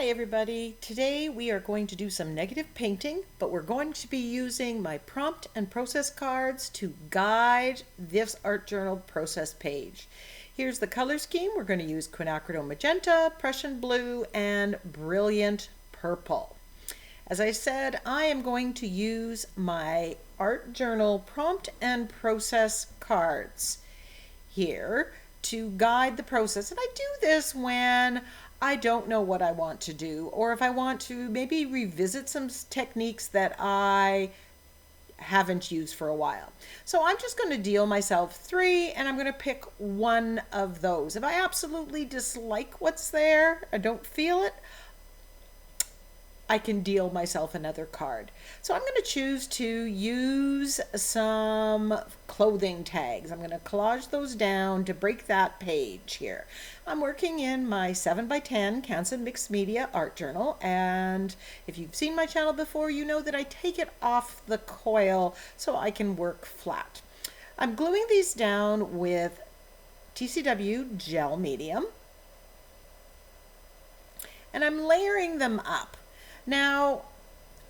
Hi everybody. Today we are going to do some negative painting, but we're going to be using my prompt and process cards to guide this art journal process page. Here's the color scheme. We're going to use quinacridone magenta, Prussian blue, and brilliant purple. As I said, I am going to use my art journal prompt and process cards here to guide the process. And I do this when I don't know what I want to do, or if I want to maybe revisit some techniques that I haven't used for a while. So I'm just going to deal myself 3 and I'm going to pick one of those. If I absolutely dislike what's there, I don't feel it, I can deal myself another card. So I'm going to choose to use some clothing tags. I'm going to collage those down to break that page here. I'm working in my 7x10 Canson Mixed Media art journal, and if you've seen my channel before, you know that I take it off the coil so I can work flat. I'm gluing these down with TCW gel medium, and I'm layering them up. Now,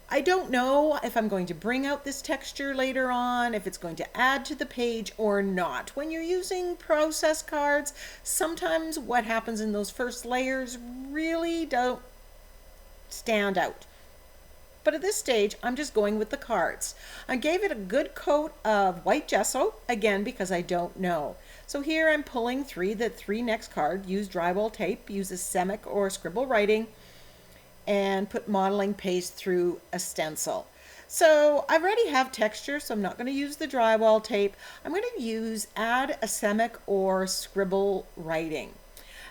I don't know if I'm going to bring out this texture later on, if it's going to add to the page or not. When you're using process cards, sometimes what happens in those first layers really don't stand out. But at this stage, I'm just going with the cards. I gave it a good coat of white gesso, again, because I don't know. So here I'm pulling 3, the 3 next card. Use drywall tape, use Asemic or scribble writing, and put modeling paste through a stencil. So I already have texture, so I'm not going to use the drywall tape. I'm going to add Asemic or scribble writing.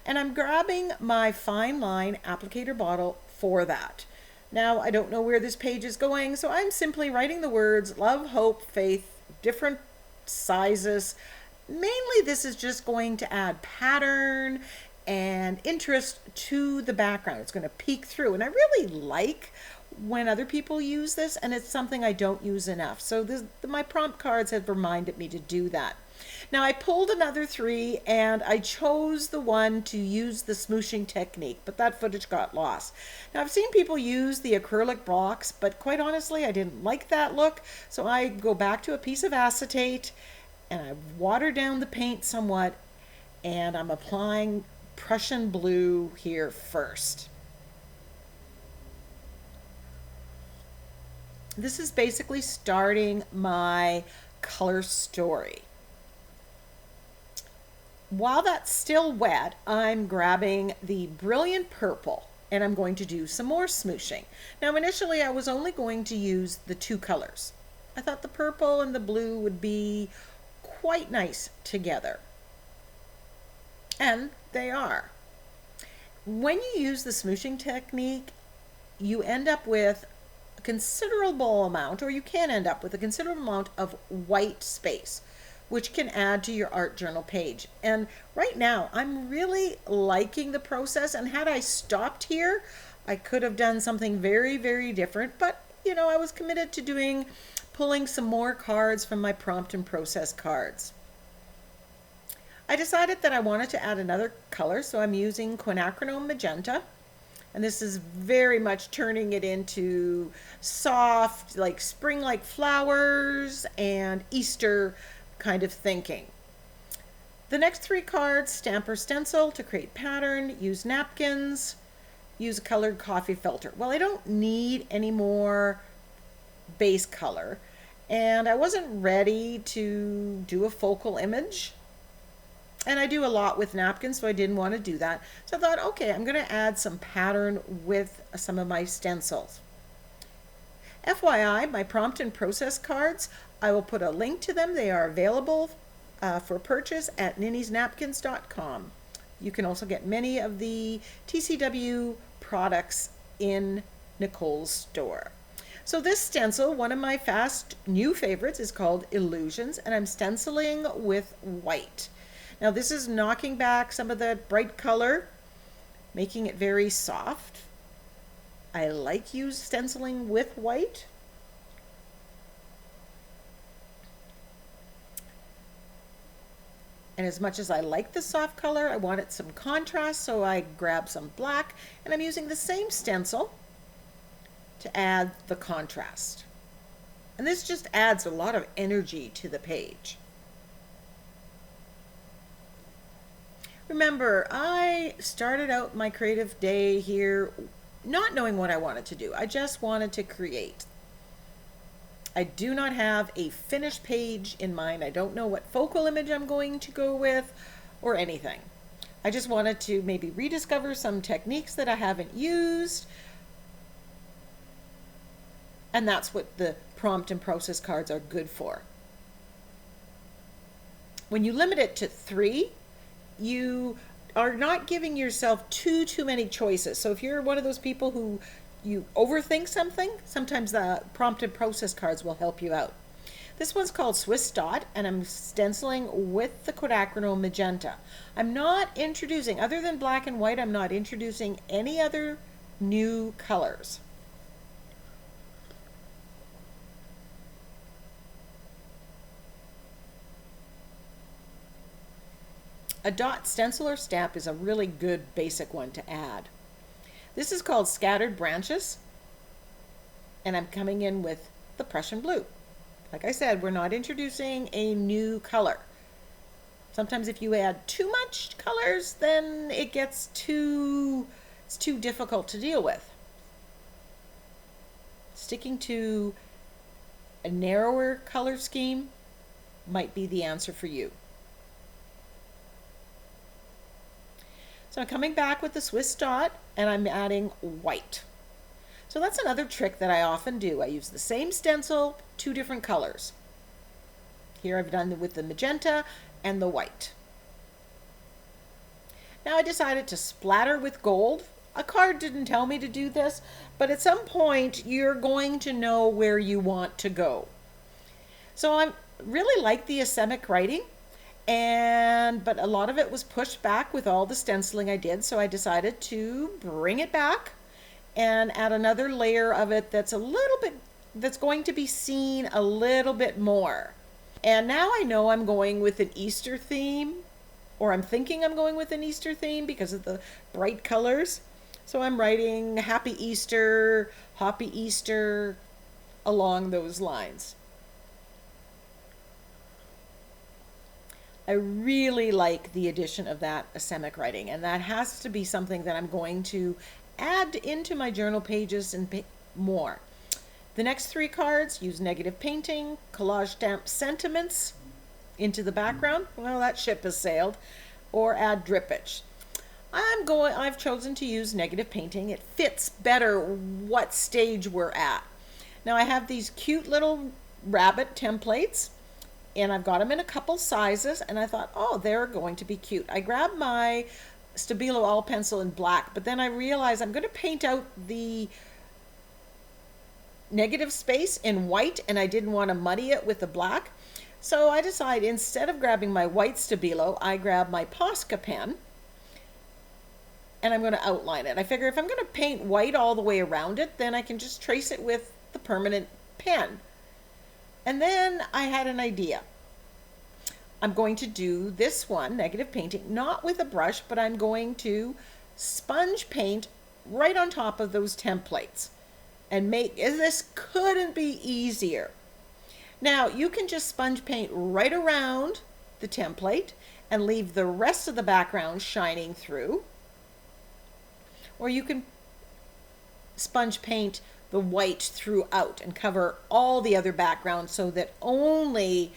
And I'm grabbing my fine line applicator bottle for that. Now I don't know where this page is going, so I'm simply writing the words love, hope, faith, different sizes. Mainly this is just going to add pattern and interest to the background. It's going to peek through, and I really like when other people use this, and it's something I don't use enough. So my prompt cards have reminded me to do that. Now I pulled another 3 and I chose the one to use the smooshing technique, but that footage got lost. Now I've seen people use the acrylic blocks, but quite honestly I didn't like that look, so I go back to a piece of acetate and I water down the paint somewhat, and I'm applying Prussian blue here first. This is basically starting my color story. While that's still wet, I'm grabbing the brilliant purple and I'm going to do some more smooshing. Now initially I was only going to use the 2 colors. I thought the purple and the blue would be quite nice together. And they are. When you use the smooshing technique, you end up with a considerable amount, or you can end up with a considerable amount of white space, which can add to your art journal page. And right now, I'm really liking the process, and had I stopped here, I could have done something very, very different, but you know, I was committed to pulling some more cards from my prompt and process cards. I decided that I wanted to add another color, so I'm using quinacridone magenta, and this is very much turning it into soft, like spring-like flowers and Easter kind of thinking. The next 3 cards, stamp or stencil to create pattern, use napkins, use a colored coffee filter. Well, I don't need any more base color, and I wasn't ready to do a focal image. And I do a lot with napkins, so I didn't want to do that. So I thought, okay, I'm going to add some pattern with some of my stencils. FYI, my prompt and process cards, I will put a link to them. They are available for purchase at NinnysNapkins.com. You can also get many of the TCW products in Nicole's store. So this stencil, one of my fast new favorites, is called Illusions, and I'm stenciling with white. Now this is knocking back some of the bright color, making it very soft. I like stenciling with white. And as much as I like the soft color, I wanted some contrast, so I grabbed some black, and I'm using the same stencil to add the contrast. And this just adds a lot of energy to the page. Remember, I started out my creative day here not knowing what I wanted to do. I just wanted to create. I do not have a finished page in mind. I don't know what focal image I'm going to go with or anything. I just wanted to maybe rediscover some techniques that I haven't used. And that's what the prompt and process cards are good for. When you limit it to 3, you are not giving yourself too many choices. So if you're one of those people who you overthink something, sometimes the prompt and process cards will help you out. This one's called Swiss Dot, and I'm stenciling with the quinacridone magenta. I'm not introducing, other than black and white, I'm not introducing any other new colors. A dot stencil or stamp is a really good basic one to add. This is called Scattered Branches, and I'm coming in with the Prussian blue. Like I said, we're not introducing a new color. Sometimes if you add too much colors, then it gets it's too difficult to deal with. Sticking to a narrower color scheme might be the answer for you. So I'm coming back with the Swiss Dot, and I'm adding white. So that's another trick that I often do. I use the same stencil, 2 different colors. Here I've done it with the magenta and the white. Now I decided to splatter with gold. A card didn't tell me to do this, but at some point you're going to know where you want to go. So I really like the Asemic writing. But a lot of it was pushed back with all the stenciling I did, so I decided to bring it back and add another layer of it that's that's going to be seen a little bit more. And now I know I'm going with an Easter theme, or I'm thinking I'm going with an Easter theme because of the bright colors. So I'm writing Happy Easter, Hoppy Easter, along those lines. I really like the addition of that Asemic writing, and that has to be something that I'm going to add into my journal pages and more. The next 3 cards use negative painting, collage stamp sentiments into the background. Well, that ship has sailed. Or add drippage. I've chosen to use negative painting. It fits better what stage we're at. Now I have these cute little rabbit templates, and I've got them in a couple sizes, and I thought, oh, they're going to be cute. I grabbed my Stabilo all pencil in black, but then I realized I'm going to paint out the negative space in white, and I didn't want to muddy it with the black. So I decided, instead of grabbing my white Stabilo, I grab my Posca pen, and I'm going to outline it. I figure if I'm going to paint white all the way around it, then I can just trace it with the permanent pen. And then I had an idea. I'm going to do this one, negative painting, not with a brush, but I'm going to sponge paint right on top of those templates. And this couldn't be easier. Now, you can just sponge paint right around the template and leave the rest of the background shining through. Or you can sponge paint the white throughout and cover all the other background so that only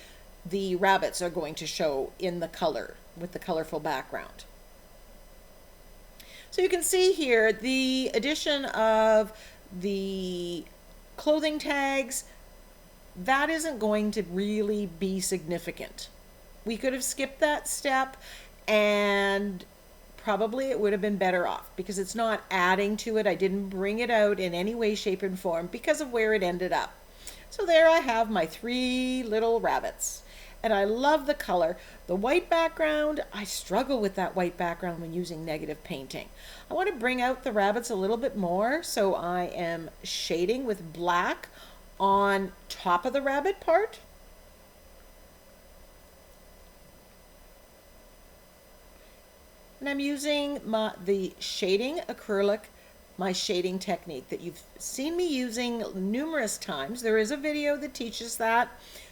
the rabbits are going to show in the color with the colorful background. So you can see here the addition of the clothing tags, that isn't going to really be significant. We could have skipped that step, and probably it would have been better off because it's not adding to it. I didn't bring it out in any way, shape, and form because of where it ended up. So there I have my 3 little rabbits. And I love the color. The white background, I struggle with that white background when using negative painting. I want to bring out the rabbits a little bit more, so I am shading with black on top of the rabbit part. And I'm using the shading acrylic, my shading technique that you've seen me using numerous times. There is a video that teaches that.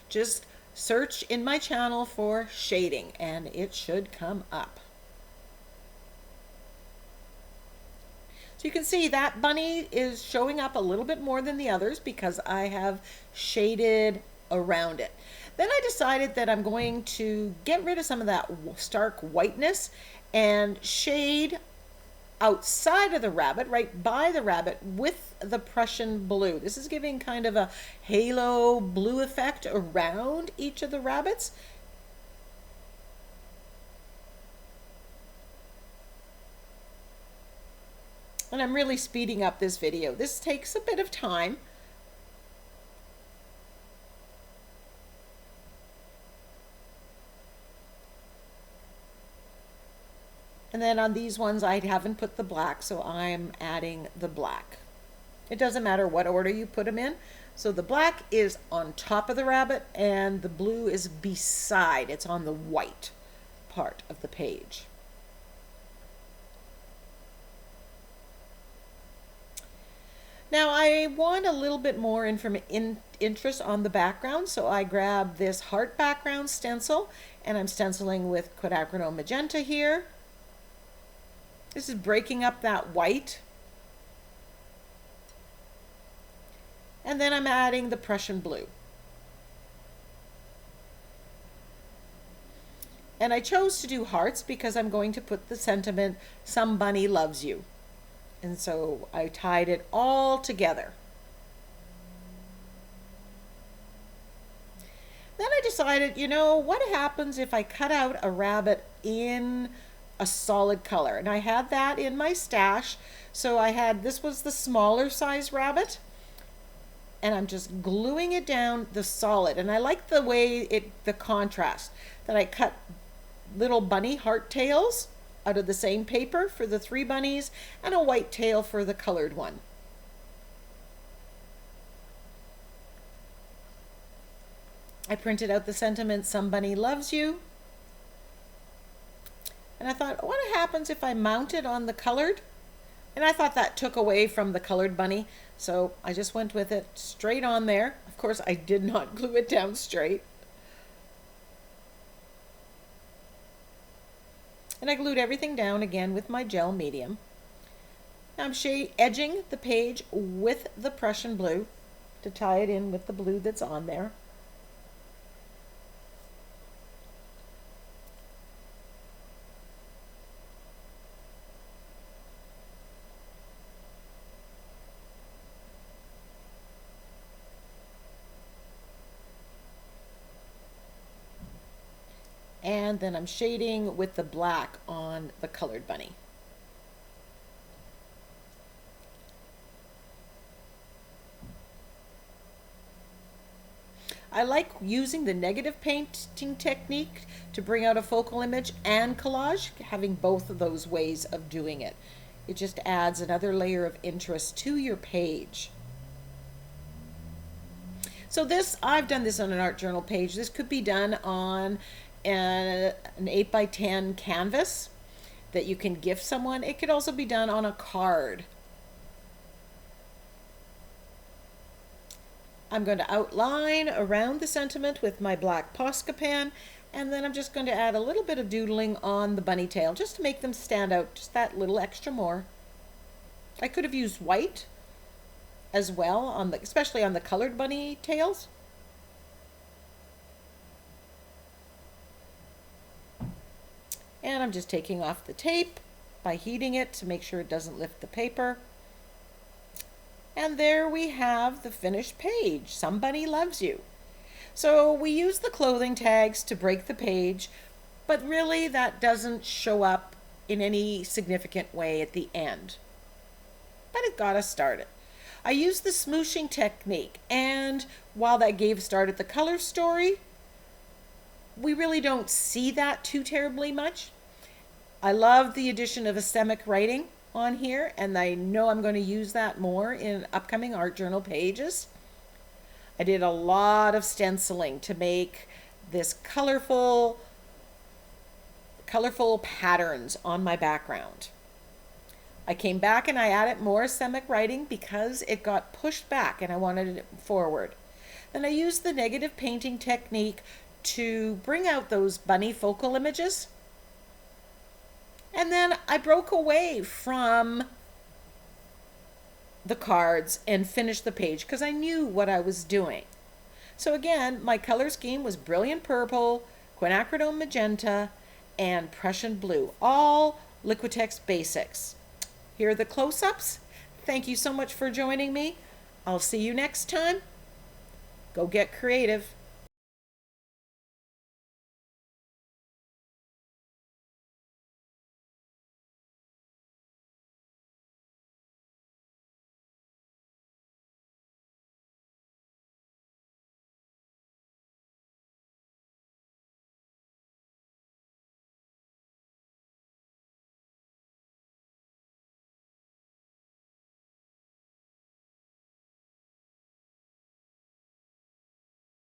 Just search in my channel for shading and it should come up. So you can see that bunny is showing up a little bit more than the others because I have shaded around it. Then I decided that I'm going to get rid of some of that stark whiteness and shade outside of the rabbit, right by the rabbit, with the Prussian blue. This is giving kind of a halo blue effect around each of the rabbits. And I'm really speeding up this video. This takes a bit of time. And then on these ones, I haven't put the black, so I'm adding the black. It doesn't matter what order you put them in. So the black is on top of the rabbit and the blue is beside. It's on the white part of the page. Now I want a little bit more interest on the background, so I grab this heart background stencil and I'm stenciling with quinacridone magenta here. This is breaking up that white. And then I'm adding the Prussian blue. And I chose to do hearts because I'm going to put the sentiment, "Some bunny loves you." And so I tied it all together. Then I decided, you know, what happens if I cut out a rabbit in a solid color? And I had that in my stash. So I had, this was the smaller size rabbit. And I'm just gluing it down the solid. And I like the way the contrast, that I cut little bunny heart tails out of the same paper for the 3 bunnies and a white tail for the colored one. I printed out the sentiment, "Some bunny loves you." And I thought, what happens if I mount it on the colored? And I thought that took away from the colored bunny. So I just went with it straight on there. Of course, I did not glue it down straight. And I glued everything down again with my gel medium. Now I'm edging the page with the Prussian blue to tie it in with the blue that's on there. And then I'm shading with the black on the colored bunny. I like using the negative painting technique to bring out a focal image and collage, having both of those ways of doing it. It just adds another layer of interest to your page. So this, I've done this on an art journal page. This could be done on an 8x10 canvas that you can gift someone. It could also be done on a card. I'm going to outline around the sentiment with my black Posca pen, and then I'm just going to add a little bit of doodling on the bunny tail just to make them stand out just that little extra more. I could have used white as well, on the, especially on the colored bunny tails. And I'm just taking off the tape by heating it to make sure it doesn't lift the paper. And there we have the finished page. "Somebody loves you." So we use the clothing tags to break the page, but really that doesn't show up in any significant way at the end. But it got us started. I used the smooshing technique, and while that gave started the color story, we really don't see that too terribly much. I love the addition of Asemic writing on here, and I know I'm going to use that more in upcoming art journal pages. I did a lot of stenciling to make this colorful colorful patterns on my background. I came back and I added more Asemic writing because it got pushed back and I wanted it forward. Then I used the negative painting technique to bring out those bunny focal images. And then I broke away from the cards and finished the page because I knew what I was doing. So again, my color scheme was brilliant purple, quinacridone magenta, and Prussian blue, all Liquitex basics. Here are the close-ups. Thank you so much for joining me. I'll see you next time. Go get creative.